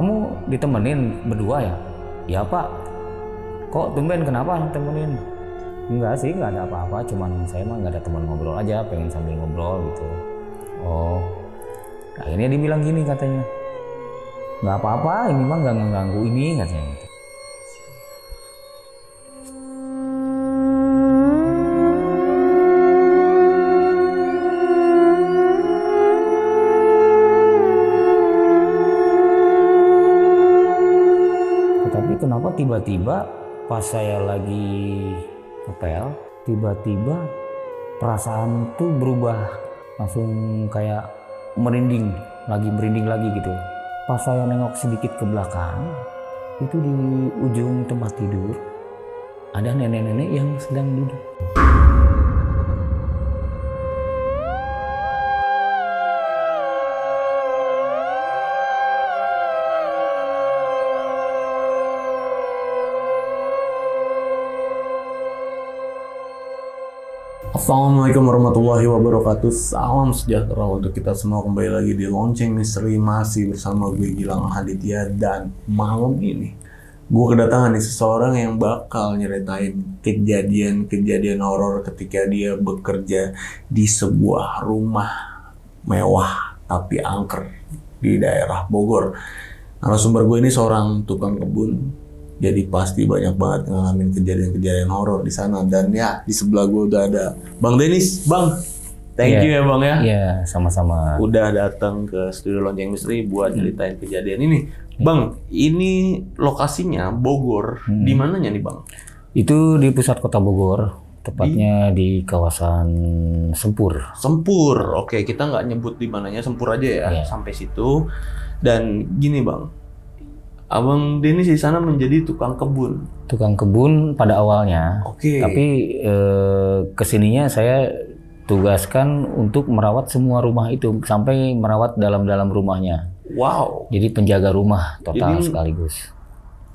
kamu ditemenin berdua ya? Ya Pak. Kok tumben, kenapa temenin? Enggak sih, nggak ada apa-apa, cuman saya mah nggak ada teman ngobrol aja, pengen sambil ngobrol gitu. Oh, akhirnya dibilang gini katanya, nggak apa-apa, ini mah nggak ngeganggu ini katanya gitu. Tetapi kenapa tiba-tiba pas saya lagi ngepel, tiba-tiba perasaan tuh berubah, langsung kayak merinding lagi gitu. Pas saya nengok sedikit ke belakang, itu di ujung tempat tidur ada nenek-nenek yang sedang duduk. Assalamualaikum warahmatullahi wabarakatuh. Salam sejahtera untuk kita semua. Kembali lagi di Lonceng Misteri, masih bersama gue Gilang Haditya. Dan malam ini gue kedatangan nih seseorang yang bakal nyeritain kejadian horor ketika dia bekerja di sebuah rumah mewah tapi angker di daerah Bogor. Narasumber gue ini seorang tukang kebun, jadi pasti banyak banget ngalamin kejadian-kejadian horor di sana. Dan ya, di sebelah gue udah ada Bang Denis. Bang, thank you ya Bang ya. Iya, sama-sama. Udah datang ke studio Lonceng Misteri buat nyeritain kejadian ini. Bang, ini lokasinya Bogor. Di mananya nih Bang? Itu di pusat kota Bogor, tepatnya di kawasan Sempur. Sempur. Oke, kita nggak nyebut di mananya, Sempur aja ya. Iya. Sampai situ. Dan gini Bang, Abang Denis di sana menjadi tukang kebun. Tukang kebun pada awalnya. Oke. Tapi kesininya saya tugaskan untuk merawat semua rumah itu, sampai merawat dalam rumahnya. Wow. Jadi penjaga rumah total Jadi, sekaligus.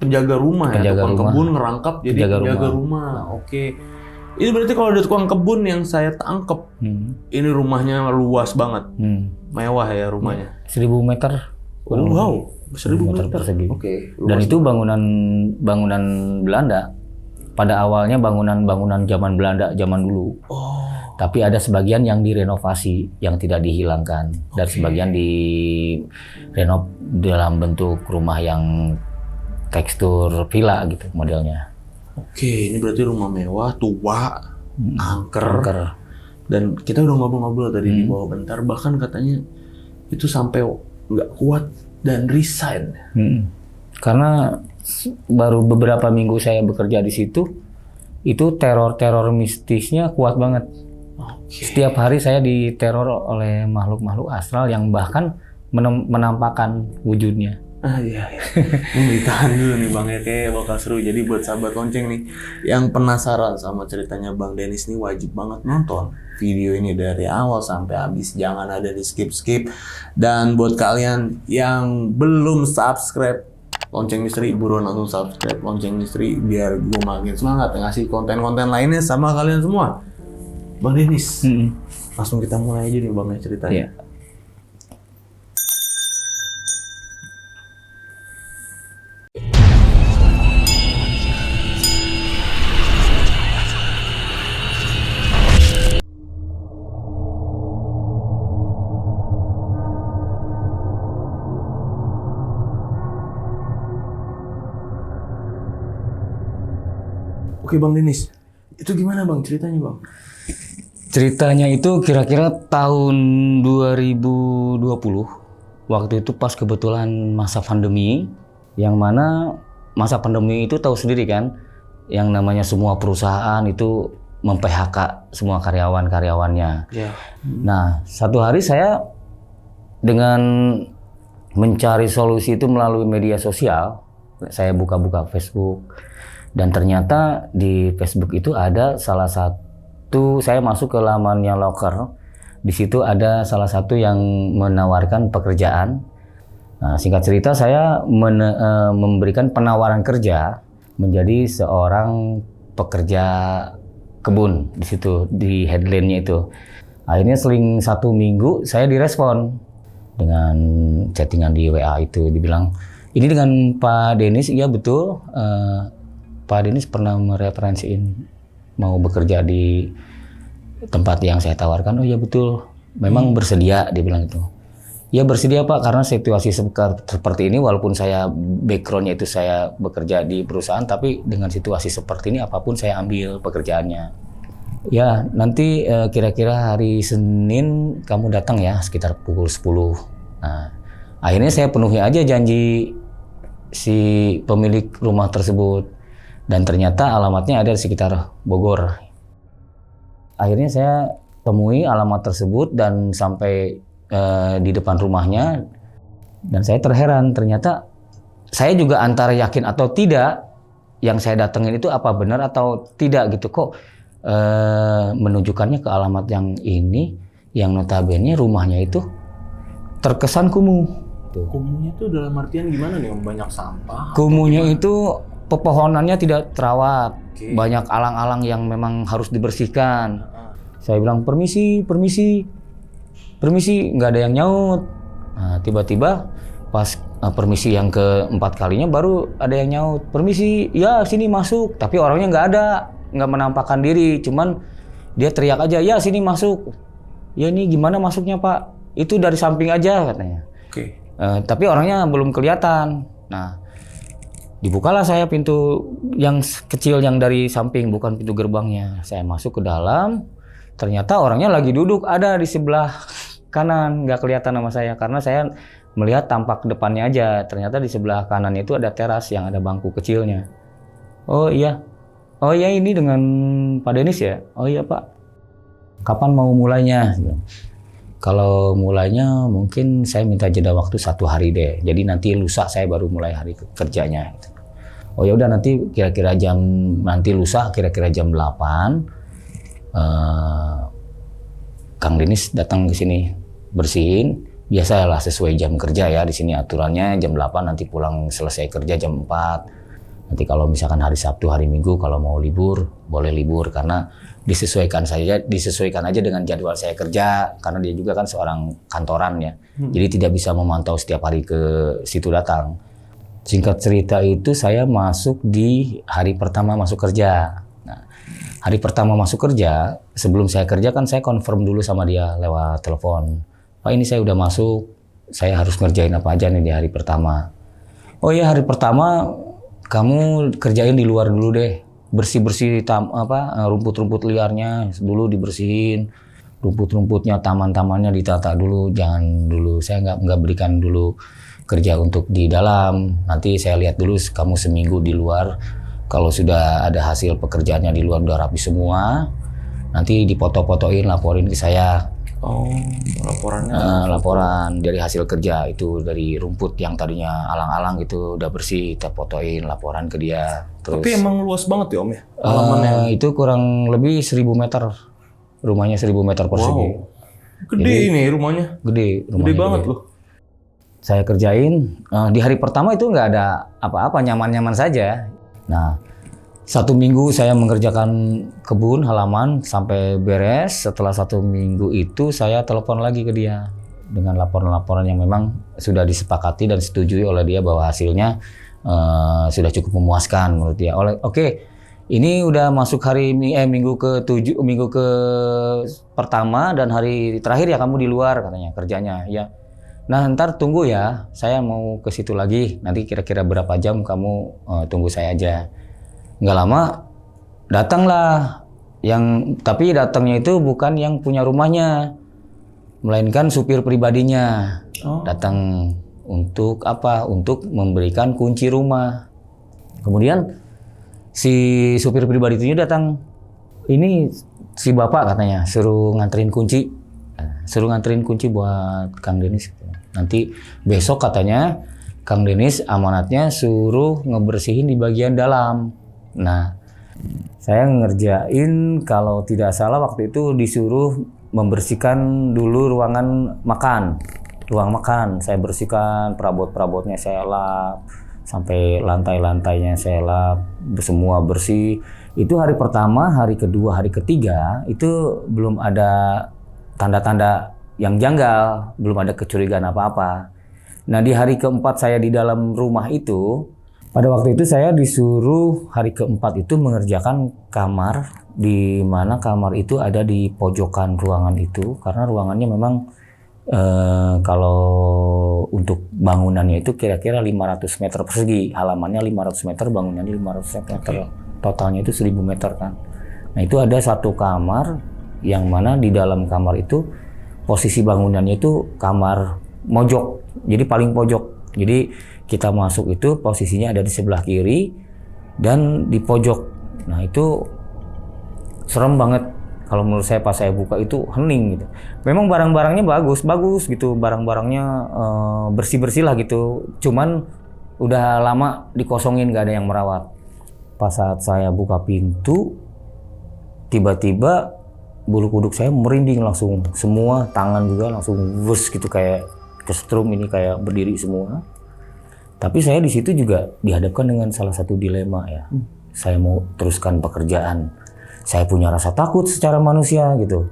Penjaga rumah Penjaga ya, tukang rumah. kebun ngerangkap jadi penjaga rumah. Oke. Ini berarti kalau ada tukang kebun yang saya tangkep, ini rumahnya luas banget. Mewah ya rumahnya. 1000 meter. Oh, wow. 1000 meter persegi. Oke. Dan itu bangunan Belanda. Pada awalnya bangunan zaman Belanda zaman dulu. Oh. Tapi ada sebagian yang direnovasi, yang tidak dihilangkan, dan sebagian direnov dalam bentuk rumah yang tekstur villa gitu modelnya. Oke, ini berarti rumah mewah, tua, angker. Dan kita udah ngobrol-ngobrol tadi di bawah bentar, bahkan katanya itu sampai nggak kuat dan resign. Karena baru beberapa minggu saya bekerja di situ, itu teror mistisnya kuat banget. Setiap hari saya diteror oleh makhluk-makhluk astral yang bahkan menampakkan wujudnya. Iya. Ini ditahan dulu nih Bang ya, kayak bakal seru. Jadi buat sahabat lonceng nih yang penasaran sama ceritanya Bang Denis nih, wajib banget nonton video ini dari awal sampai habis. Jangan ada di skip. Dan buat kalian yang belum subscribe Lonceng Misteri, buruan langsung subscribe Lonceng Misteri biar gue makin semangat ngasih konten-konten lainnya sama kalian semua. Bang Denis, langsung kita mulai aja nih Bang ya ceritanya. Iya. Oke Bang Denis, itu gimana Bang ceritanya Bang? Ceritanya itu kira-kira tahun 2020. Waktu itu pas kebetulan masa pandemi, yang mana masa pandemi itu tahu sendiri kan, yang namanya semua perusahaan itu mem-PHK semua karyawan-karyawannya. Yeah. Nah, satu hari saya dengan mencari solusi itu melalui media sosial, saya buka-buka Facebook, dan ternyata di Facebook itu ada salah satu, saya masuk ke lamannya Loker. Di situ ada salah satu yang menawarkan pekerjaan. Nah, singkat cerita saya memberikan penawaran kerja menjadi seorang pekerja kebun di situ, di headline-nya itu. Akhirnya seling 1 minggu saya direspon dengan chattingan di WA itu, dibilang, Ini dengan Pak Denis, iya betul. Pak Denis pernah mereferensiin mau bekerja di tempat yang saya tawarkan. Oh iya betul, memang bersedia, dia bilang itu. Ya bersedia Pak, karena situasi seperti ini, walaupun saya backgroundnya itu saya bekerja di perusahaan, tapi dengan situasi seperti ini apapun saya ambil pekerjaannya. Ya nanti kira-kira hari Senin kamu datang ya sekitar pukul 10. Nah akhirnya saya penuhi aja janji si pemilik rumah tersebut, dan ternyata alamatnya ada di sekitar Bogor. Akhirnya saya temui alamat tersebut dan sampai di depan rumahnya, dan saya terheran, ternyata saya juga antara yakin atau tidak yang saya datengin itu apa benar atau tidak gitu, kok menunjukkannya ke alamat yang ini, yang notabene rumahnya itu terkesan kumuh. Kumuhnya tuh dalam artian gimana nih Om? Banyak sampah? Kumuhnya itu pepohonannya tidak terawat, banyak alang-alang yang memang harus dibersihkan. Saya bilang permisi, nggak ada yang nyaut. Nah, tiba-tiba pas permisi yang keempat kalinya baru ada yang nyaut. Permisi, ya sini masuk. Tapi orangnya nggak ada, nggak menampakkan diri. Cuman dia teriak aja, ya sini masuk. Ya ini gimana masuknya Pak? Itu dari samping aja katanya. Tapi orangnya belum kelihatan. Nah, dibukalah saya pintu yang kecil yang dari samping, bukan pintu gerbangnya. Saya masuk ke dalam. Ternyata orangnya lagi duduk ada di sebelah kanan, nggak kelihatan sama saya karena saya melihat tampak depannya aja. Ternyata di sebelah kanan itu ada teras yang ada bangku kecilnya. Oh iya ini dengan Pak Denis ya? Oh iya Pak. Kapan mau mulainya? Kalau mulainya mungkin saya minta jeda waktu 1 hari deh. Jadi nanti lusa saya baru mulai hari kerjanya. Oh ya udah nanti kira-kira lusa kira-kira jam 8. Kang Denis datang ke sini bersihin, biasalah sesuai jam kerja ya, di sini aturannya jam 8 nanti pulang selesai kerja jam 4. Nanti kalau misalkan hari Sabtu, hari Minggu kalau mau libur boleh libur, karena disesuaikan aja dengan jadwal saya kerja, karena dia juga kan seorang kantoran ya. Jadi tidak bisa memantau setiap hari ke situ datang. Singkat cerita itu saya masuk di hari pertama masuk kerja. Hari pertama masuk kerja, sebelum saya kerja kan saya confirm dulu sama dia lewat telepon. Pak ini saya udah masuk, saya harus ngerjain apa aja nih di hari pertama. Oh iya hari pertama kamu kerjain di luar dulu deh. Bersih-bersih rumput-rumput liarnya dulu dibersihin. Rumput-rumputnya, taman-tamannya ditata dulu, jangan dulu. Saya nggak berikan dulu kerja untuk di dalam. Nanti saya lihat dulu kamu seminggu di luar. Kalau sudah ada hasil pekerjaannya di luar udah rapi semua, nanti dipoto-fotoin, laporin ke saya. Oh, laporannya? Laporan dari hasil kerja itu, dari rumput yang tadinya alang-alang gitu udah bersih, kita fotoin, laporan ke dia. Terus, tapi emang luas banget ya Om ya? Halamannya? Itu kurang lebih 1000 meter. Rumahnya 1000 meter persegi. Wow. Gede ini rumahnya? Gede Banget loh. Saya kerjain, di hari pertama itu nggak ada apa-apa, nyaman-nyaman saja. Nah, 1 minggu saya mengerjakan kebun halaman sampai beres. Setelah 1 minggu itu saya telepon lagi ke dia dengan laporan-laporan yang memang sudah disepakati dan setujui oleh dia bahwa hasilnya sudah cukup memuaskan menurut dia. Oke, ini udah masuk minggu ke-7, minggu ke pertama dan hari terakhir ya kamu di luar katanya kerjanya ya. Nah ntar tunggu ya, saya mau ke situ lagi, nanti kira-kira berapa jam kamu tunggu saya aja. Nggak lama datanglah, tapi datangnya itu bukan yang punya rumahnya, melainkan supir pribadinya. Datang untuk apa? Untuk memberikan kunci rumah. Kemudian si supir pribadi itu datang, ini si bapak katanya suruh nganterin kunci buat Kang Denis. Nanti besok katanya Kang Denis amanatnya suruh ngebersihin di bagian dalam. Nah, saya ngerjain kalau tidak salah waktu itu disuruh membersihkan dulu ruang makan. Saya bersihkan, perabot-perabotnya saya lap, sampai lantai-lantainya saya lap, semua bersih. Itu hari pertama, hari kedua, hari ketiga itu belum ada tanda-tanda yang janggal, belum ada kecurigaan apa-apa. Nah, di hari keempat saya di dalam rumah itu, pada waktu itu saya disuruh hari keempat itu mengerjakan kamar, di mana kamar itu ada di pojokan ruangan itu, karena ruangannya memang kalau untuk bangunannya itu kira-kira 500 meter persegi, halamannya 500 meter, bangunannya 500 meter, totalnya itu 1000 meter kan. Nah, itu ada satu kamar yang mana di dalam kamar itu posisi bangunannya itu kamar mojok, jadi paling pojok. Jadi kita masuk itu posisinya ada di sebelah kiri dan di pojok. Nah, itu serem banget. Kalau menurut saya pas saya buka itu hening gitu. Memang barang-barangnya bagus gitu, barang-barangnya bersih-bersih lah gitu. Cuman udah lama dikosongin, gak ada yang merawat. Pas saat saya buka pintu, tiba-tiba bulu kuduk saya merinding langsung, semua tangan juga langsung wus gitu, kayak kesetrum ini, kayak berdiri semua. Tapi saya di situ juga dihadapkan dengan salah satu dilema ya. Saya mau teruskan pekerjaan, saya punya rasa takut secara manusia gitu.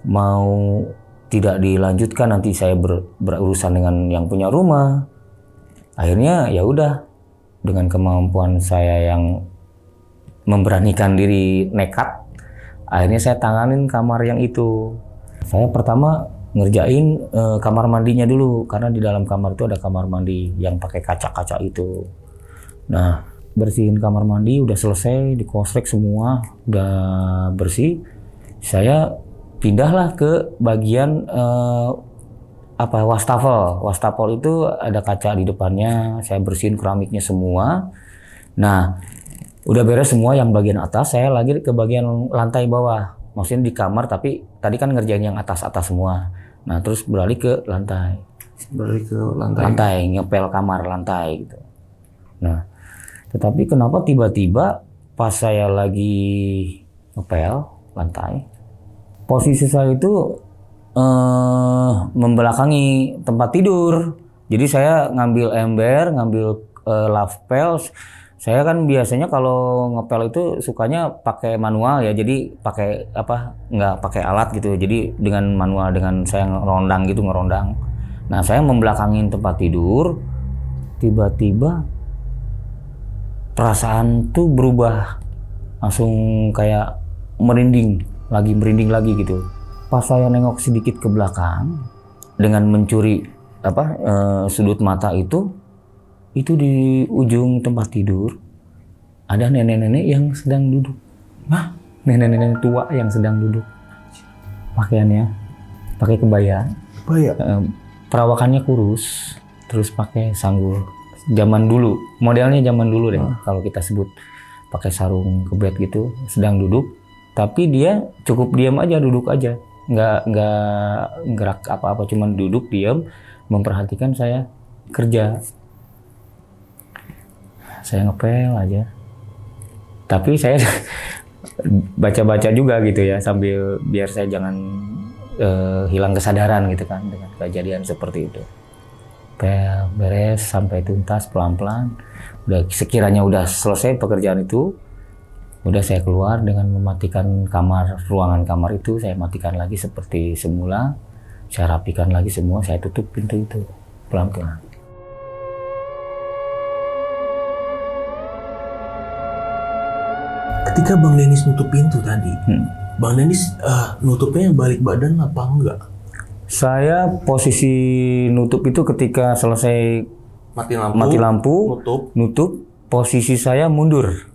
Mau tidak dilanjutkan, nanti saya berurusan dengan yang punya rumah. Akhirnya ya udah, dengan kemampuan saya yang memberanikan diri nekat, akhirnya saya tanganin kamar yang itu. Saya pertama ngerjain kamar mandinya dulu, karena di dalam kamar itu ada kamar mandi yang pakai kaca-kaca itu. Nah, bersihin kamar mandi udah selesai, dikosrek semua, udah bersih. Saya pindahlah ke bagian wastafel. Wastafel itu ada kaca di depannya, saya bersihin keramiknya semua. Nah, udah beres semua yang bagian atas, saya lagi ke bagian lantai bawah. Maksudnya di kamar, tapi tadi kan ngerjain yang atas-atas semua. Nah, terus beralih ke lantai. Beralih ke lantai. Lantai, ngepel kamar lantai gitu. Nah, tetapi kenapa tiba-tiba pas saya lagi ngepel lantai, posisi saya itu membelakangi tempat tidur. Jadi saya ngambil ember, ngambil lavpel. Saya kan biasanya kalau ngepel itu sukanya pakai manual ya, jadi pakai nggak pakai alat gitu. Jadi dengan manual, dengan saya ngerondang. Nah, saya membelakangin tempat tidur, tiba-tiba perasaan tuh berubah, langsung kayak merinding lagi gitu. Pas saya nengok sedikit ke belakang dengan mencuri sudut mata itu di ujung tempat tidur ada nenek-nenek yang sedang duduk. Hah? Nenek-nenek tua yang sedang duduk. Pakaiannya pakai kebaya. Perawakannya kurus, terus pakai sanggul. Zaman dulu, modelnya zaman dulu deh. Kalau kita sebut pakai sarung kebet gitu, sedang duduk. Tapi dia cukup diam aja, duduk aja. Nggak gerak apa-apa, cuman duduk diam memperhatikan saya kerja. Saya ngepel aja, tapi saya baca-baca juga gitu ya, sambil biar saya jangan hilang kesadaran gitu kan dengan kejadian seperti itu. Pel beres sampai tuntas pelan-pelan, udah sekiranya udah selesai pekerjaan itu, udah saya keluar dengan mematikan ruangan kamar itu, saya matikan lagi seperti semula, saya rapikan lagi semua, saya tutup pintu itu pelan-pelan. Ketika Bang Dennis nutup pintu tadi, Bang Dennis nutupnya balik badan apa enggak? Saya posisi nutup itu ketika selesai mati lampu, nutup, posisi saya mundur.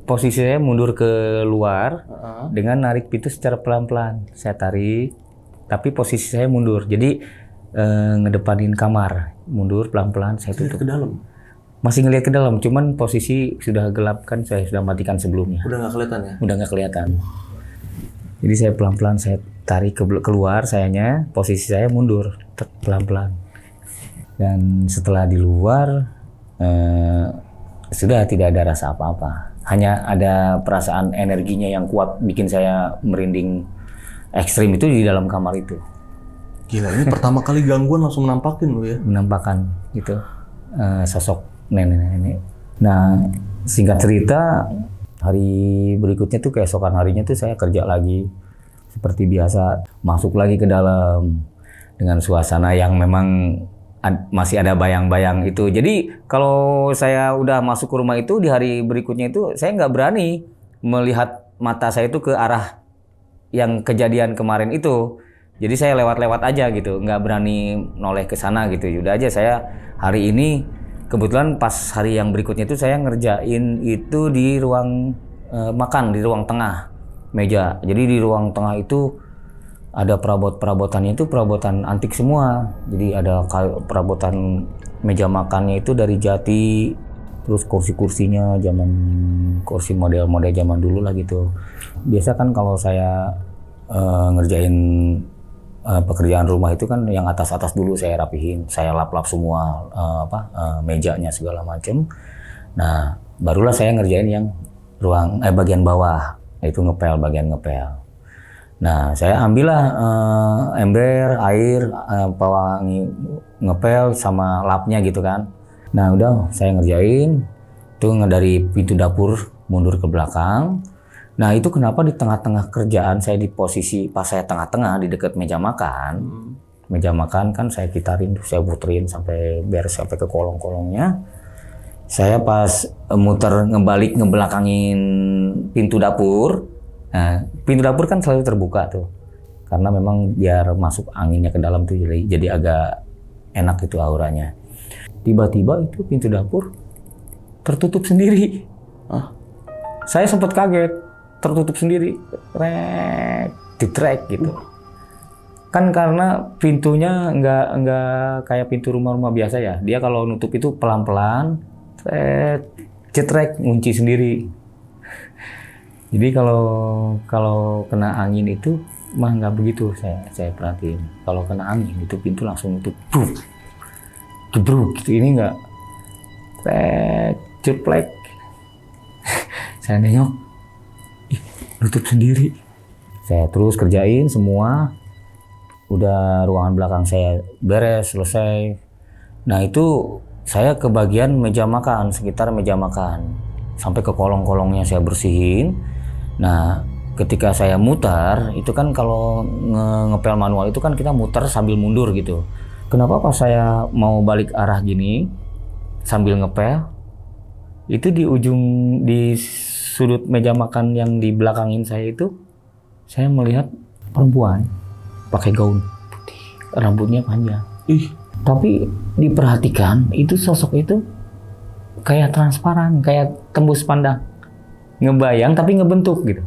Posisi saya mundur ke luar dengan narik pintu secara pelan-pelan. Saya tarik, tapi posisi saya mundur. Jadi ngedepanin kamar, mundur pelan-pelan, saya tutup. Ke dalam? Masih ngelihat ke dalam, cuman posisi sudah gelap kan, saya sudah matikan sebelumnya. Udah nggak kelihatan ya? Udah nggak kelihatan. Jadi saya pelan-pelan saya tarik keluar, sayanya posisi saya mundur pelan-pelan. Dan setelah di luar sudah tidak ada rasa apa-apa. Hanya ada perasaan energinya yang kuat bikin saya merinding ekstrim itu di dalam kamar itu. Gila, ini pertama kali gangguan langsung menampakin lo ya? Menampakkan gitu sosok nenek-nenek. Nah, singkat cerita, hari berikutnya tuh keesokan harinya tuh saya kerja lagi seperti biasa, masuk lagi ke dalam dengan suasana yang memang masih ada bayang-bayang itu. Jadi kalau saya udah masuk ke rumah itu di hari berikutnya itu saya nggak berani melihat mata saya itu ke arah yang kejadian kemarin itu. Jadi saya lewat-lewat aja gitu, nggak berani noleh ke sana gitu. Udah aja saya hari ini kebetulan pas hari yang berikutnya itu saya ngerjain itu di ruang makan, di ruang tengah meja. Jadi di ruang tengah itu ada perabotannya itu perabotan antik semua. Jadi ada perabotan meja makannya itu dari jati, terus kursi-kursinya kursi model-model zaman dulu lah gitu. Biasa kan kalau saya ngerjain pekerjaan rumah itu kan yang atas-atas dulu saya rapihin, saya lap-lap semua mejanya segala macem. Nah, barulah saya ngerjain yang bagian bawah, itu bagian ngepel. Nah, saya ambillah ember, air, pewangi ngepel sama lapnya gitu kan. Nah, udah saya ngerjain itu dari pintu dapur mundur ke belakang. Nah, itu kenapa di tengah-tengah kerjaan saya di posisi pas saya tengah-tengah di dekat meja makan. Meja makan kan saya kitarin, saya puterin sampai beres sampai ke kolong-kolongnya. Saya pas muter ngebelakangin pintu dapur. Nah, pintu dapur kan selalu terbuka tuh, karena memang biar masuk anginnya ke dalam tuh jadi agak enak itu auranya. Tiba-tiba itu pintu dapur tertutup sendiri. Saya sempat kaget, tertutup sendiri, ditrek gitu. Kan karena pintunya nggak kayak pintu rumah-rumah biasa ya. Dia kalau nutup itu pelan-pelan, cetrek, ngunci sendiri. Jadi kalau kena angin itu mah nggak begitu, saya perhatiin. Kalau kena angin itu pintu langsung nutup, jebruk gitu. Ini nggak, ceplek. Saya nengok, nutup sendiri. Saya terus kerjain semua. Udah ruangan belakang saya beres, selesai. Nah itu saya ke bagian meja makan, sekitar meja makan. Sampai ke kolong-kolongnya saya bersihin. Nah, ketika saya mutar, itu kan kalau ngepel manual itu kan kita muter sambil mundur gitu. Kenapa pas saya mau balik arah gini, sambil ngepel, itu di sudut meja makan yang di belakangin saya itu, saya melihat perempuan pakai gaun putih, rambutnya panjang. Tapi diperhatikan, itu sosok itu kayak transparan, kayak tembus pandang. Ngebayang tapi ngebentuk gitu.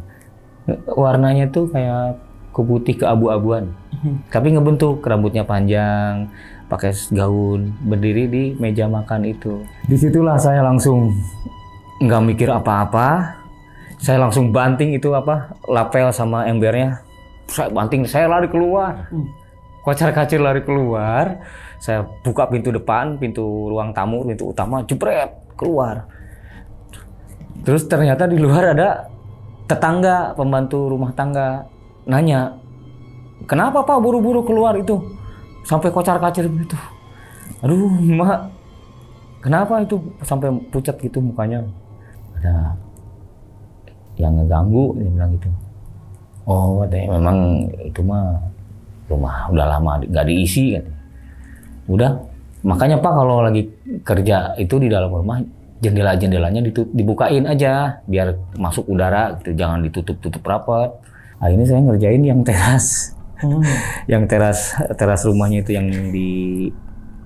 Warnanya tuh kayak ke putih ke abu-abuan. Tapi ngebentuk, rambutnya panjang, pakai gaun, berdiri di meja makan itu. Disitulah saya langsung nggak mikir apa-apa. Saya langsung banting itu lapel sama embernya. Saya banting, saya lari keluar. Kocar-kacir lari keluar. Saya buka pintu depan, pintu ruang tamu, pintu utama, jebret keluar. Terus ternyata di luar ada tetangga, pembantu rumah tangga, nanya, kenapa Pak buru-buru keluar itu? Sampai kocar-kacir begitu. Aduh Mak, kenapa itu sampai pucat gitu mukanya? Ada yang ngeganggu, dia bilang gitu. Oh katanya memang itu mah rumah udah lama nggak diisi katanya. Udah, makanya Pak kalau lagi kerja itu di dalam rumah, jendela-jendelanya dibukain aja biar masuk udara gitu, jangan ditutup rapat. Akhirnya saya ngerjain yang teras. Yang teras rumahnya itu yang di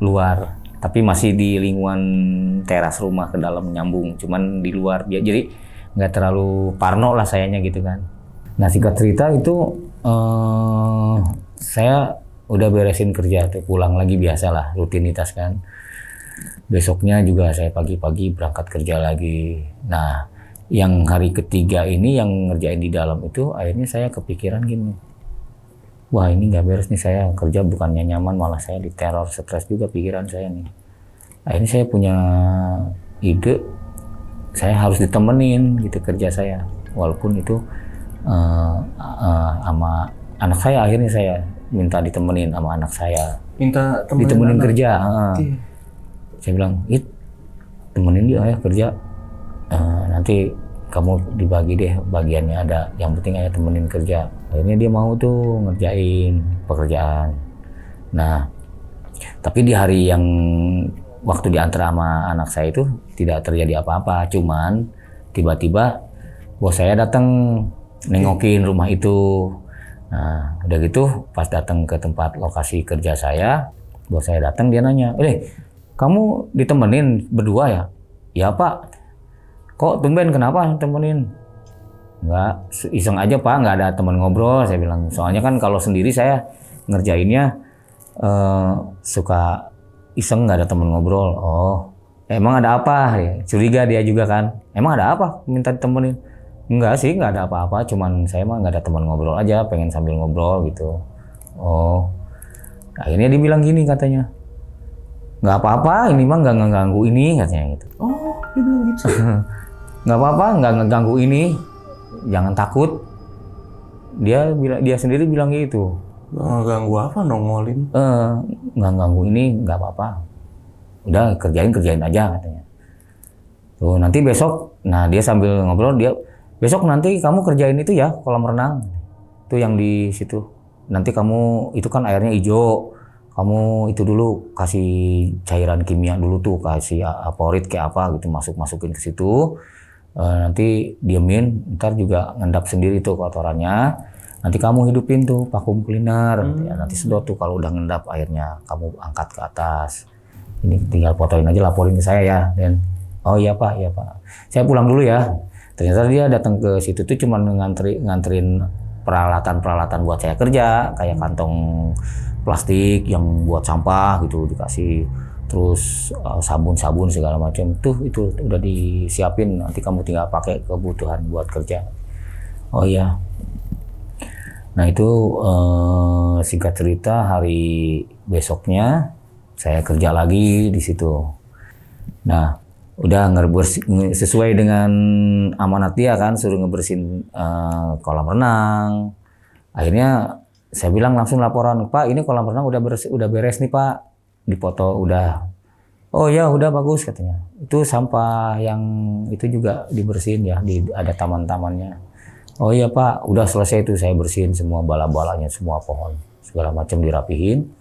luar, tapi masih di lingkungan teras rumah ke dalam nyambung, cuman di luar jadi nggak terlalu parno lah sayanya gitu kan. Nah singkat cerita itu saya udah beresin kerja tuh, pulang lagi biasalah rutinitas kan. Besoknya juga saya pagi-pagi berangkat kerja lagi. Nah, yang hari ketiga ini yang ngerjain di dalam itu akhirnya saya kepikiran gini. Wah ini nggak beres nih, saya kerja bukannya nyaman malah saya diteror, stres juga pikiran saya nih. Akhirnya saya punya ide, saya harus ditemenin gitu kerja saya. Walaupun itu sama anak saya, akhirnya saya minta ditemenin sama anak saya. Minta ditemenin kerja. Saya bilang, temenin dia ya kerja, nanti kamu dibagi deh bagiannya ada, yang penting aja temenin kerja. Akhirnya dia mau tuh ngerjain pekerjaan. Nah Tapi di hari yang waktu diantar sama anak saya itu tidak terjadi apa-apa, cuman tiba-tiba bos saya datang nengokin rumah itu. Nah, udah gitu pas datang ke tempat lokasi kerja saya, bos saya datang dia nanya, kamu ditemenin berdua ya? Ya Pak. Kok tumben kenapa temenin? Enggak, iseng aja Pak, nggak ada teman ngobrol, saya bilang. Soalnya kan kalau sendiri saya ngerjainnya suka iseng, nggak ada teman ngobrol. Oh, emang ada apa? Ya, curiga dia juga kan. Emang ada apa? Minta ditemenin. Enggak sih, nggak ada apa-apa. Cuman saya mah nggak ada teman ngobrol aja, pengen sambil ngobrol gitu. Oh, akhirnya dia bilang gini katanya. Nggak apa-apa, ini mah nggak ngeganggu ini katanya gitu. Oh, dia bilang gitu. Nggak apa-apa, nggak ngeganggu ini. Jangan takut. Dia sendiri bilang gitu. Ganggu apa nongolin? Nggak ganggu ini, nggak apa-apa. Udah kerjain aja katanya. Tuh nanti besok, nah dia sambil ngobrol besok nanti kamu kerjain itu ya kolam renang. Itu yang di situ. Nanti kamu itu kan airnya hijau. Kamu itu dulu kasih cairan kimia dulu tuh, kasih aporit kayak apa gitu, masukin ke situ. Nanti diemin, ntar juga ngendap sendiri tuh kotorannya. Nanti kamu hidupin tuh vacuum cleaner, nanti sedot tuh kalau udah ngendap airnya, kamu angkat ke atas. Ini tinggal fotoin aja, laporin ke saya ya. Dan oh iya Pak, saya pulang dulu ya. Ternyata dia datang ke situ tuh cuma nganterin peralatan buat saya kerja, kayak kantong plastik yang buat sampah gitu dikasih, terus sabun segala macam tuh itu udah disiapin, nanti kamu tinggal pakai kebutuhan buat kerja. Oh iya. Nah itu singkat cerita hari besoknya saya kerja lagi di situ. Nah udah sesuai dengan amanat dia kan, suruh ngebersihin kolam renang. Akhirnya saya bilang langsung laporan, Pak ini kolam renang udah beres nih Pak, dipoto udah. Oh ya udah bagus katanya. Itu sampah yang itu juga dibersihin ya, ada taman-tamannya. Oh iya Pak, udah selesai itu, saya bersihin semua bala-balanya, semua pohon segala macam dirapihin.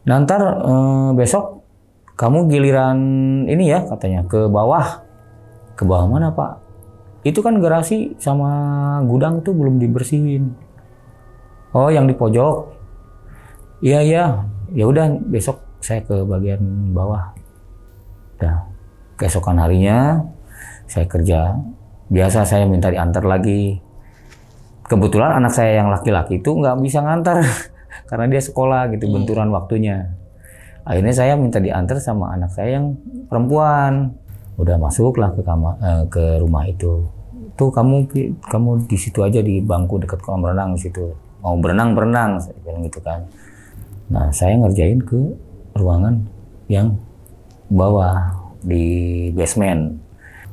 Nah ntar besok kamu giliran ini ya katanya ke bawah. Ke bawah mana Pak? Itu kan garasi sama gudang tuh belum dibersihin. Oh yang di pojok. Iya. Ya udah besok saya ke bagian bawah. Nah, keesokan harinya saya kerja. Biasa saya minta diantar lagi. Kebetulan anak saya yang laki-laki itu nggak bisa ngantar karena dia sekolah gitu, benturan waktunya. Akhirnya saya minta diantar sama anak saya yang perempuan. Udah masuklah ke rumah itu. Tuh kamu di situ aja di bangku dekat kolam renang di situ. Mau berenang, saya bilang gitu kan. Nah, saya ngerjain ke ruangan yang bawah di basement.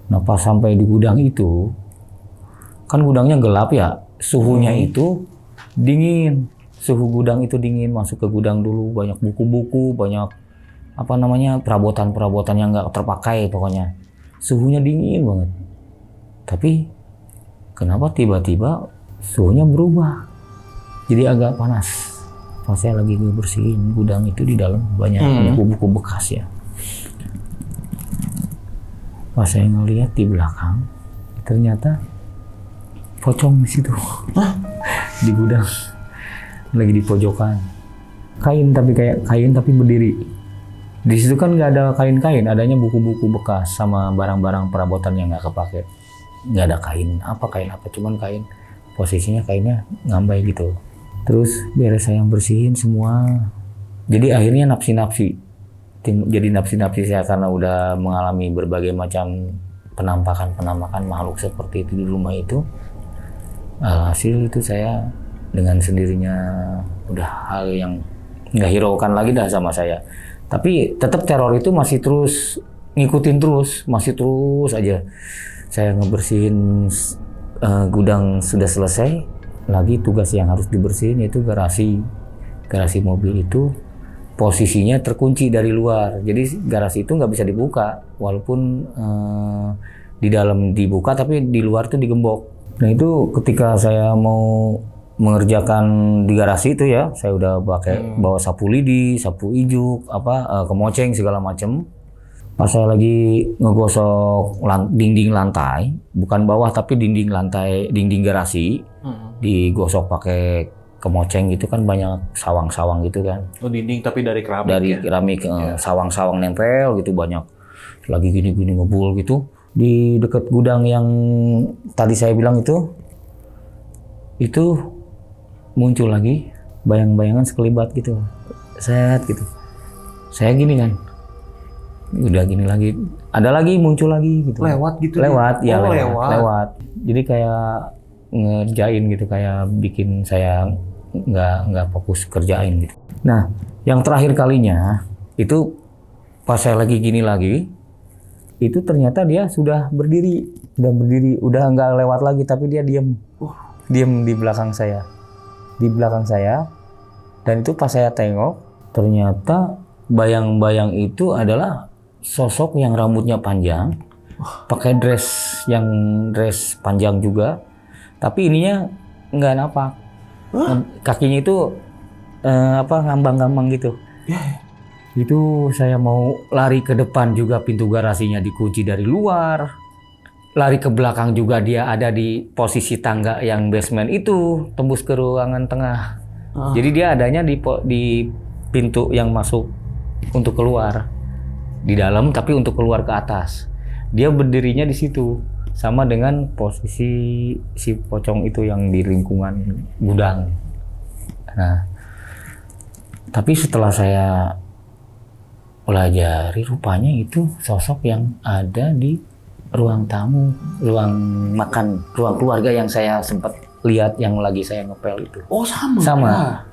Nah, pas sampai di gudang itu, kan gudangnya gelap ya, suhunya itu dingin. Suhu gudang itu dingin, masuk ke gudang dulu banyak buku-buku, banyak perabotan yang nggak terpakai pokoknya. Suhunya dingin banget. Tapi kenapa tiba-tiba suhunya berubah? Jadi agak panas. Pas saya lagi ngebersihin gudang itu, di dalam banyak buku-buku bekas ya. Pas saya ngeliat di belakang, ternyata pocong di situ. Di gudang. Lagi di pojokan. Kain tapi berdiri. Di situ kan nggak ada kain-kain, adanya buku-buku bekas sama barang-barang perabotan yang nggak kepake. Nggak ada kain apa, cuman kain. Posisinya kainnya ngambai gitu. Terus beres saya bersihin semua. Jadi akhirnya nafsi-nafsi saya karena udah mengalami berbagai macam penampakan makhluk seperti itu di rumah itu. Hasil itu saya dengan sendirinya udah hal yang nggak hiraukan lagi dah sama saya. Tapi tetap teror itu masih terus ngikutin masih terus aja. Saya ngebersihin gudang sudah selesai. Lagi tugas yang harus dibersihin yaitu garasi mobil itu posisinya terkunci dari luar, jadi garasi itu nggak bisa dibuka walaupun di dalam dibuka tapi di luar tuh digembok. Nah itu ketika saya mau mengerjakan di garasi itu ya, saya udah pakai bawa sapu lidi, sapu ijuk, kemoceng segala macem. Pas saya lagi ngegosok dinding lantai, bukan bawah tapi dinding lantai, dinding garasi, digosok pakai kemoceng gitu kan, banyak sawang-sawang gitu kan. Oh, dinding tapi dari keramik. Dari keramik, sawang-sawang nempel gitu banyak. Lagi gini-gini ngebul gitu. Di dekat gudang yang tadi saya bilang itu muncul lagi bayang-bayangan sekelibat gitu. Set gitu. Saya gini kan. Udah gini lagi, ada lagi muncul lagi gitu. Lewat gitu. Lewat ya, oh, lewat. Jadi kayak ngerjain gitu, kayak bikin saya nggak fokus kerjain gitu. Nah, yang terakhir kalinya itu pas saya lagi gini lagi, itu ternyata dia sudah berdiri, udah nggak lewat lagi, tapi dia diem di belakang saya, dan itu pas saya tengok, ternyata bayang-bayang itu adalah sosok yang rambutnya panjang, pakai dress panjang juga, tapi ininya nggak napak, kakinya itu ngambang-ngambang gitu. Itu saya mau lari ke depan juga, pintu garasinya dikunci dari luar, lari ke belakang juga dia ada di posisi tangga yang basement itu, tembus ke ruangan tengah. Jadi dia adanya di pintu yang masuk untuk keluar di dalam, tapi untuk keluar ke atas dia berdirinya di situ, sama dengan posisi si pocong itu yang di lingkungan gudang. Nah, tapi setelah saya pelajari, rupanya itu sosok yang ada di ruang tamu, ruang makan, ruang keluarga yang saya sempat lihat yang lagi saya ngepel itu. Oh, sama.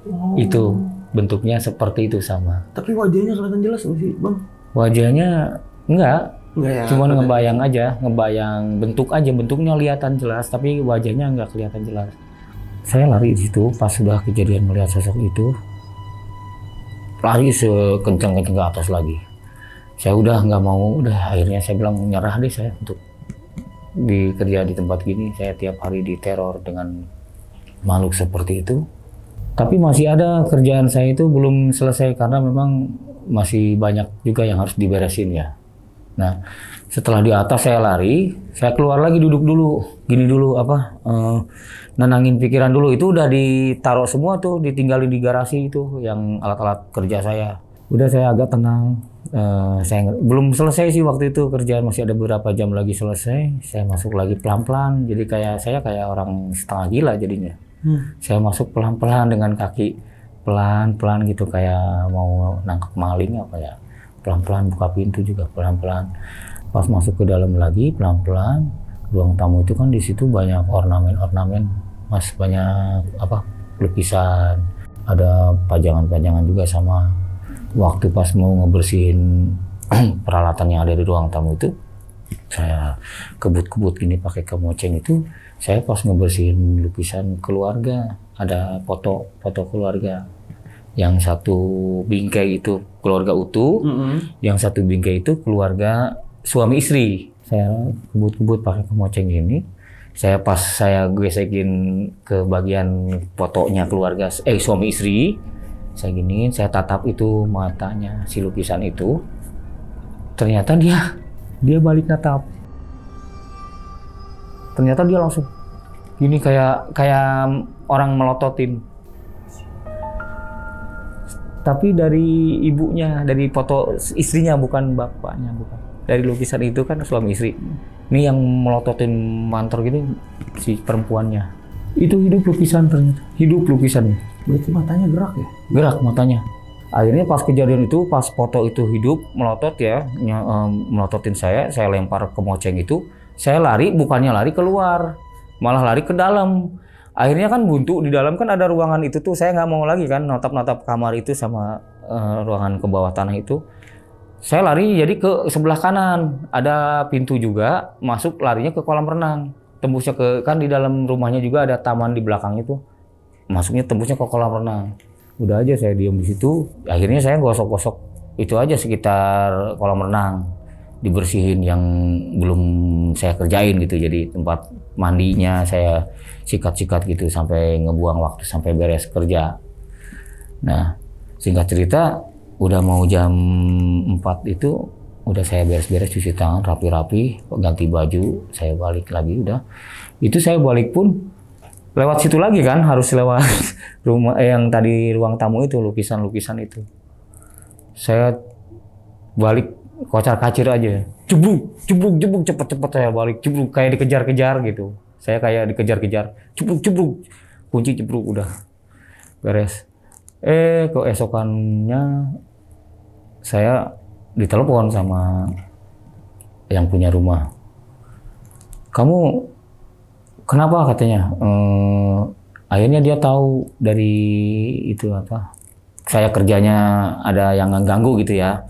Oh. Itu bentuknya seperti itu sama. Tapi wajahnya kelihatan jelas nggak sih, Bang? Wajahnya enggak ya, cuman ngebayang bentuk aja, bentuknya kelihatan jelas, tapi wajahnya enggak kelihatan jelas. Saya lari di situ pas sudah kejadian melihat sosok itu, lari sekencang-kencang ke atas lagi. Saya udah nggak mau, akhirnya saya bilang nyerah deh saya untuk kerja di tempat gini. Saya tiap hari diteror dengan makhluk seperti itu. Tapi masih ada kerjaan saya itu belum selesai karena memang masih banyak juga yang harus diberesin ya. Nah, setelah di atas saya lari, saya keluar lagi, duduk dulu, gini dulu nenangin pikiran dulu. Itu udah ditaruh semua tuh, ditinggalin di garasi itu yang alat-alat kerja saya. Udah saya agak tenang. Saya belum selesai sih waktu itu kerjaan, masih ada beberapa jam lagi selesai. Saya masuk lagi pelan-pelan, jadi saya kayak orang setengah gila jadinya. Saya masuk pelan-pelan dengan kaki pelan-pelan gitu, kayak mau nangkep maling apa ya. Pelan-pelan buka pintu juga pelan-pelan. Pas masuk ke dalam lagi pelan-pelan, ruang tamu itu kan di situ banyak ornamen-ornamen, Mas, banyak lukisan, ada pajangan-pajangan juga. Sama waktu pas mau ngebersihin peralatan yang ada di ruang tamu itu, saya kebut-kebut gini pakai kemoceng itu. Saya pas ngebersihin lukisan keluarga, ada foto keluarga. Yang satu bingkai itu keluarga utuh, yang satu bingkai itu keluarga suami istri. Saya kebut-kebut pakai kemoceng ini. Pas saya gesekin ke bagian fotonya keluarga suami istri, saya giniin, saya tatap itu matanya si lukisan itu. Ternyata dia balik natap. Ternyata dia langsung gini kayak orang melototin. Tapi dari ibunya, dari foto istrinya, bukan bapaknya, bukan. Dari lukisan itu kan suami istri. Ini yang melototin mantor gitu si perempuannya. Itu hidup lukisan ternyata. Hidup lukisannya. Berarti matanya gerak ya? Gerak matanya. Akhirnya pas kejadian itu, pas foto itu hidup melotot ya, melototin saya lempar ke moceng itu. Saya lari, bukannya lari keluar, malah lari ke dalam. Akhirnya kan buntu, di dalam kan ada ruangan itu tuh, saya nggak mau lagi kan natap-natap kamar itu sama ruangan ke bawah tanah itu. Saya lari jadi ke sebelah kanan, ada pintu juga, masuk larinya ke kolam renang. Tembusnya kan di dalam rumahnya juga ada taman di belakang itu. Masuknya tembusnya ke kolam renang. Udah aja saya diam di situ, akhirnya saya gosok-gosok itu aja sekitar kolam renang. dibersihin yang belum saya kerjain gitu. Jadi tempat mandinya saya sikat-sikat gitu sampai ngebuang waktu sampai beres kerja. Nah, singkat cerita udah mau jam 4 itu udah saya beres-beres cuci tangan rapi-rapi, ganti baju, saya balik lagi udah. Itu saya balik pun lewat situ lagi kan, harus lewat rumah yang tadi ruang tamu itu, lukisan-lukisan itu. Saya balik kocar-kacir aja. Jebruk, cepet-cepet saya balik, jebruk kayak dikejar-kejar gitu. Saya kayak dikejar-kejar, jebruk, kunci jebruk udah beres. Keesokannya saya ditelepon sama yang punya rumah. Kamu kenapa katanya? Akhirnya dia tahu dari itu apa? Saya kerjanya ada yang ganggu gitu ya.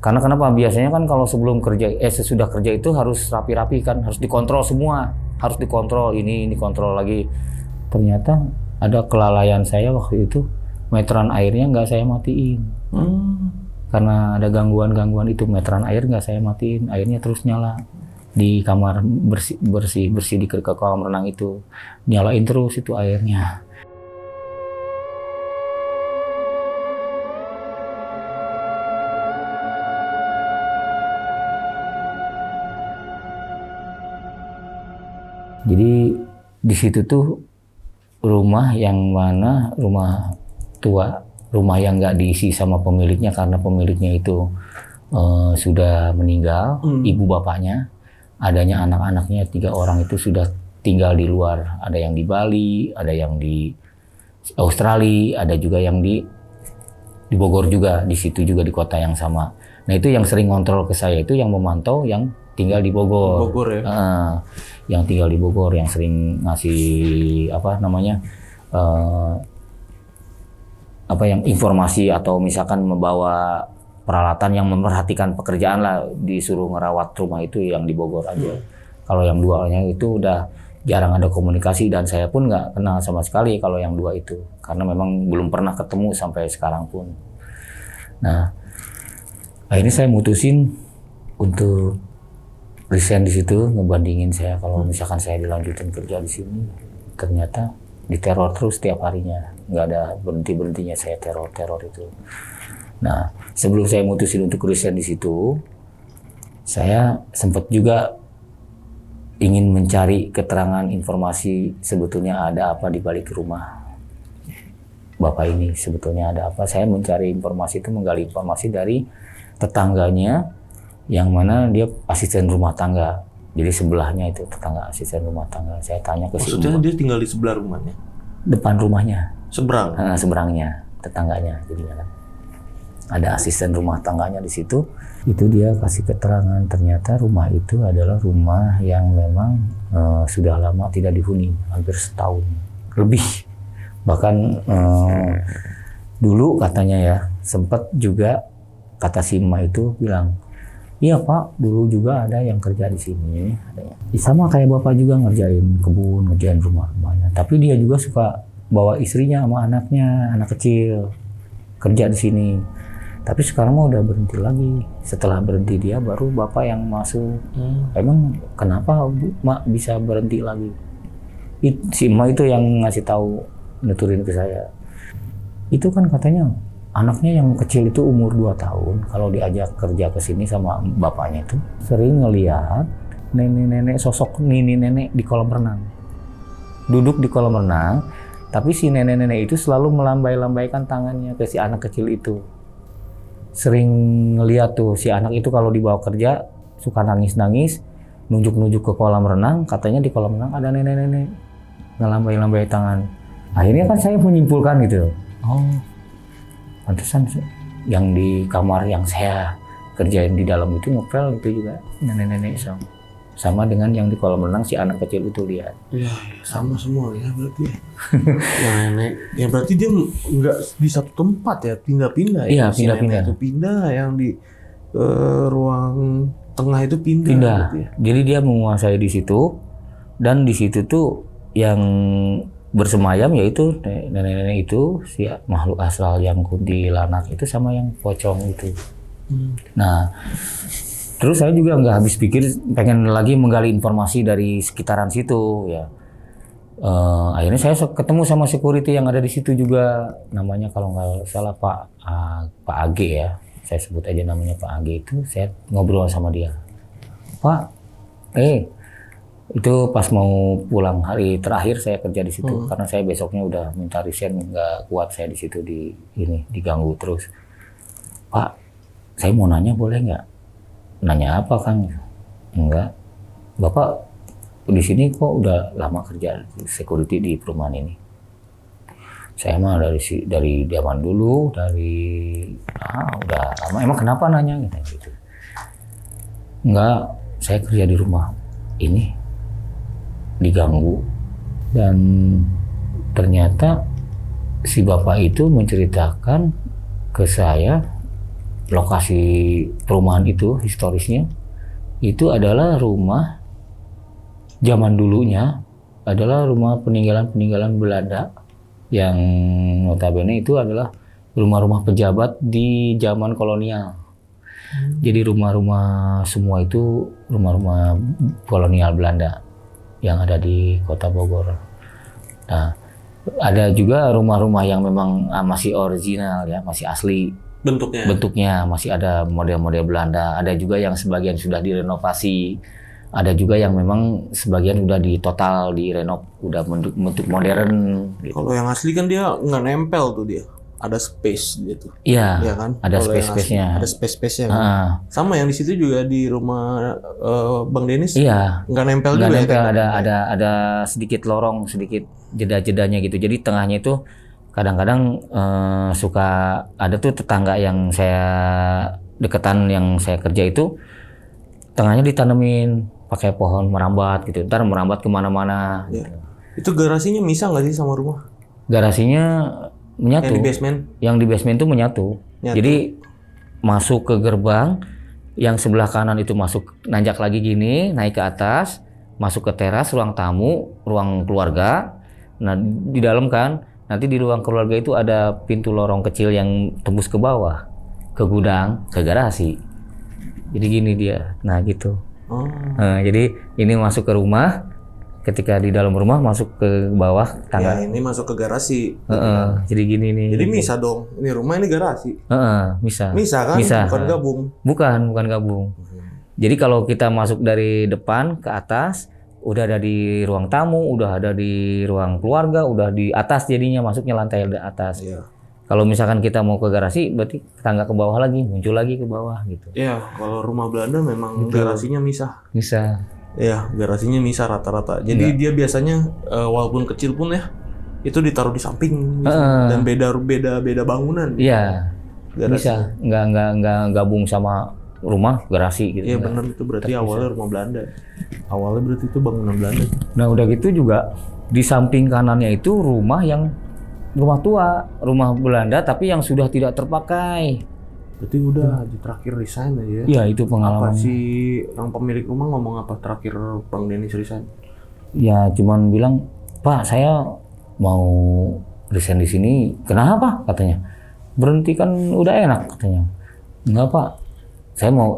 Karena kenapa? Biasanya kan kalau sebelum kerja, sesudah kerja itu harus rapi-rapi kan, harus dikontrol semua, harus dikontrol ini kontrol lagi. Ternyata ada kelalaian saya waktu itu, meteran airnya nggak saya matiin. Karena ada gangguan-gangguan itu, meteran air nggak saya matiin, airnya terus nyala di kamar bersih di kolam renang itu, nyalain terus itu airnya. Jadi di situ tuh rumah yang mana rumah tua, rumah yang nggak diisi sama pemiliknya karena pemiliknya itu sudah meninggal, ibu bapaknya, adanya anak-anaknya 3 orang itu sudah tinggal di luar, ada yang di Bali, ada yang di Australia, ada juga yang di Bogor juga, di situ juga di kota yang sama. Nah itu yang sering kontrol ke saya itu yang memantau yang tinggal di Bogor. Bogor ya. Yang tinggal di Bogor yang sering ngasih apa namanya yang informasi atau misalkan membawa peralatan yang memperhatikan pekerjaan lah, disuruh ngerawat rumah itu yang di Bogor aja. Kalau yang duanya itu udah jarang ada komunikasi dan saya pun nggak kenal sama sekali kalau yang 2 itu karena memang belum pernah ketemu sampai sekarang pun. Nah akhirnya saya mutusin untuk resign di situ, ngebandingin saya kalau misalkan saya dilanjutin kerja di sini, ternyata diteror terus tiap harinya, nggak ada berhentinya saya teror itu. Nah sebelum saya mutusin untuk resign di situ, saya sempat juga ingin mencari keterangan informasi sebetulnya ada apa di balik rumah bapak ini, sebetulnya ada apa. Saya mencari informasi itu, menggali informasi dari tetangganya yang mana dia asisten rumah tangga. Jadi sebelahnya itu tetangga asisten rumah tangga. Saya tanya ke Maksudnya dia tinggal di sebelah rumahnya? Depan rumahnya. Seberang? Seberangnya, tetangganya. Jadi kan ada asisten rumah tangganya di situ. Itu dia kasih keterangan, ternyata rumah itu adalah rumah yang memang sudah lama tidak dihuni, hampir setahun lebih. Bahkan dulu katanya ya, sempat juga kata si emak itu bilang, iya Pak, dulu juga ada yang kerja di sini. Sama kayak Bapak juga ngerjain kebun, ngerjain rumahnya. Tapi dia juga suka bawa istrinya sama anaknya, anak kecil, kerja di sini. Tapi sekarang mah udah berhenti lagi. Setelah berhenti dia, baru Bapak yang masuk. Emang kenapa Mak bisa berhenti lagi? Si emak itu yang ngasih tahu, nuturin ke saya. Itu kan katanya anaknya yang kecil itu umur 2 tahun, kalau diajak kerja ke sini sama bapaknya itu sering ngelihat nenek-nenek, sosok nenek di kolam renang. Duduk di kolam renang, tapi si nenek-nenek itu selalu melambai-lambaikan tangannya ke si anak kecil itu. Sering ngelihat tuh si anak itu kalau dibawa kerja suka nangis-nangis, nunjuk-nunjuk ke kolam renang, katanya di kolam renang ada nenek-nenek ngelambai-lambai tangan. Akhirnya kan saya menyimpulkan gitu. Oh, pantesan yang di kamar yang saya kerjain di dalam itu novel itu juga nenek-nenek sama dengan yang di kolam renang si anak kecil itu lihat. Iya, sama semua ya berarti. Nenek, ya berarti dia nggak di satu tempat ya, pindah-pindah. Iya, si pindah-pindah. Itu pindah, yang di ruang tengah itu pindah. Ya. Jadi dia menguasai di situ, dan di situ tuh yang bersemayam yaitu nenek-nenek itu, si makhluk astral yang kuntilanak itu sama yang pocong itu. Nah Terus saya juga nggak habis pikir, pengen lagi menggali informasi dari sekitaran situ ya. Akhirnya saya ketemu sama security yang ada di situ juga, namanya kalau nggak salah Pak AG ya, saya sebut aja namanya Pak AG. Itu saya ngobrol sama dia, Pak, itu pas mau pulang hari terakhir saya kerja di situ, karena saya besoknya udah minta resign, nggak kuat saya di situ diganggu terus. Pak, saya mau nanya boleh nggak? Nanya apa Kang? Enggak, Bapak di sini kok udah lama kerja security di perumahan ini? Saya mah dari zaman dulu, udah lama. Emang kenapa nanya gitu? Enggak, saya kerja di rumah ini diganggu, dan ternyata si bapak itu menceritakan ke saya lokasi perumahan itu, historisnya itu adalah rumah zaman dulunya, adalah rumah peninggalan Belanda yang notabene itu adalah rumah-rumah pejabat di zaman kolonial. Jadi rumah-rumah semua itu rumah-rumah kolonial Belanda yang ada di Kota Bogor. Nah, ada juga rumah-rumah yang memang masih original ya, masih asli bentuknya, masih ada model-model Belanda. Ada juga yang sebagian sudah direnovasi. Ada juga yang memang sebagian udah direnov, udah bentuk modern. Gitu. Kalau yang asli kan dia nggak nempel tuh dia. Ada space gitu. Iya, ya kan? Ada space-nya. Ada space-nya kan. Sama yang di situ juga di rumah Bang Denis. Iya. Nggak nempel juga. Nggak nempel, ya, ada sedikit lorong, sedikit jeda-jedanya gitu. Jadi tengahnya itu kadang-kadang suka ada tuh tetangga yang saya deketan, yang saya kerja itu tengahnya ditanemin pakai pohon merambat gitu. Ntar merambat kemana-mana. Ya. Itu garasinya misah nggak sih sama rumah? Garasinya menyatu. Yang di basement? Yang di basement itu menyatu. Jadi masuk ke gerbang, yang sebelah kanan itu masuk nanjak lagi gini, naik ke atas, masuk ke teras, ruang tamu, ruang keluarga. Nah di dalam kan, nanti di ruang keluarga itu ada pintu lorong kecil yang tembus ke bawah, ke gudang, ke garasi. Jadi gini dia, nah gitu. Nah, jadi ini masuk ke rumah, ketika di dalam rumah masuk ke bawah tangga. Ya, ini masuk ke garasi. Jadi gini nih. Jadi misah dong. Ini rumah, ini garasi. Misah. Misah kan? Misah. Bukan gabung. Bukan gabung. Jadi kalau kita masuk dari depan ke atas, udah ada di ruang tamu, udah ada di ruang keluarga, udah di atas, jadinya masuknya lantai atas. Iya. Kalau misalkan kita mau ke garasi, berarti tangga ke bawah lagi, muncul lagi ke bawah gitu. Iya, kalau rumah Belanda memang garasinya misah. Misah. Iya, garasinya misah rata-rata. Jadi dia biasanya walaupun kecil pun ya, itu ditaruh di samping dan beda bangunan. Iya. Bisa, nggak gabung sama rumah garasi gitu. Iya benar, itu berarti awalnya rumah Belanda. Awalnya berarti itu bangunan Belanda. Nah udah gitu juga di samping kanannya itu rumah tua, rumah Belanda tapi yang sudah tidak terpakai. Berarti udah terakhir resign aja ya? Iya itu pengalaman. Apa sih yang pemilik rumah ngomong apa terakhir Bang Denis resign? Ya cuman bilang, Pak saya mau resign di sini. Kenapa? Katanya. Berhenti kan udah enak katanya. Enggak Pak,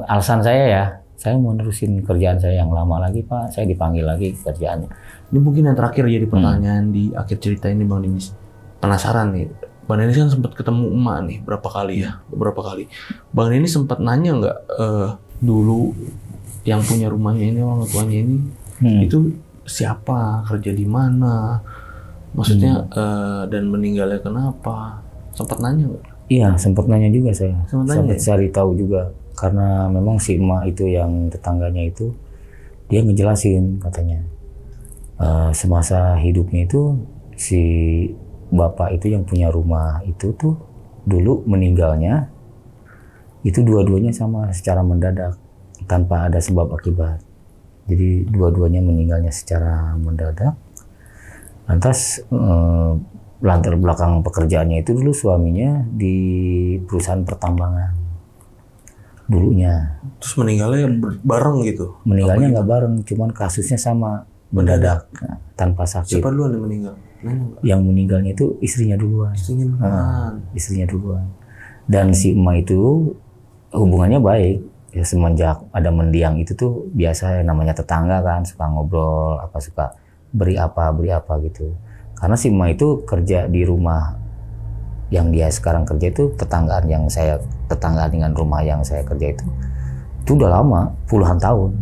alasan saya ya, saya mau nerusin kerjaan saya yang lama lagi Pak. Saya dipanggil lagi kerjaannya. Ini mungkin yang terakhir jadi pertanyaan di akhir cerita ini Bang Denis. Penasaran nih, Bang Denis kan sempat ketemu emak nih beberapa kali. Bang Denis sempat nanya nggak dulu yang punya rumahnya ini, orang tuanya ini, itu siapa, kerja di mana, maksudnya dan meninggalnya kenapa? Sempat nanya nggak? Iya, sempat nanya juga saya. Sempat cari tahu juga, karena memang si emak itu yang tetangganya itu dia ngejelasin katanya semasa hidupnya itu si bapak itu yang punya rumah itu tuh dulu meninggalnya itu dua-duanya sama secara mendadak tanpa ada sebab akibat. Jadi dua-duanya meninggalnya secara mendadak. Lantas latar belakang pekerjaannya itu dulu suaminya di perusahaan pertambangan dulunya. Terus meninggalnya bareng gitu? Meninggalnya nggak bareng, cuman kasusnya sama mendadak tanpa sakit. Siapa duluan yang meninggal? Yang meninggalnya itu istrinya duluan. Istrinya duluan. Dan si emak itu hubungannya baik Ya, semenjak ada mendiang itu tuh biasa namanya tetangga kan suka ngobrol apa suka beri apa gitu. Karena si emak itu kerja di rumah yang dia sekarang kerja itu tetanggaan dengan rumah yang saya kerja itu udah lama puluhan tahun.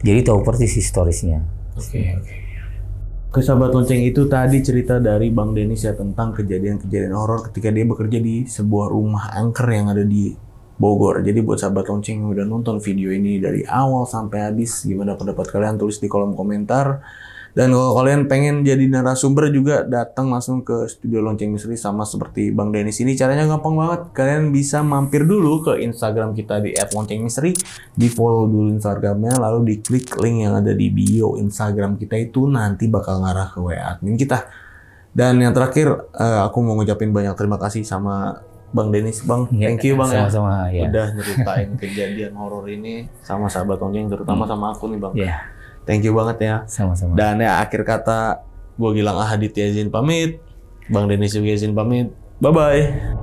Jadi tahu persis historisnya. Oke. Ke sahabat lonceng itu tadi cerita dari Bang Denis ya tentang kejadian-kejadian horor ketika dia bekerja di sebuah rumah angker yang ada di Bogor. Jadi buat sahabat lonceng yang udah nonton video ini dari awal sampai habis, gimana pendapat kalian tulis di kolom komentar. Dan kalau kalian pengen jadi narasumber juga datang langsung ke studio Lonceng Misteri sama seperti Bang Denis ini. Caranya gampang banget. Kalian bisa mampir dulu ke Instagram kita di @loncengmisteri, di follow dulu Instagramnya, lalu diklik link yang ada di bio Instagram kita itu nanti bakal ngarah ke WA admin kita. Dan yang terakhir, aku mau ngucapin banyak terima kasih sama Bang Denis, Bang. Thank you Bang sama-sama, ya. Udah nyeritain kejadian horor ini sama sahabat lonceng, terutama sama aku nih Bang. Ya. Thank you banget ya. Sama-sama. Dan ya akhir kata, gue Gilang Ahaditya izin pamit. Bang Denis juga izin pamit. Bye-bye.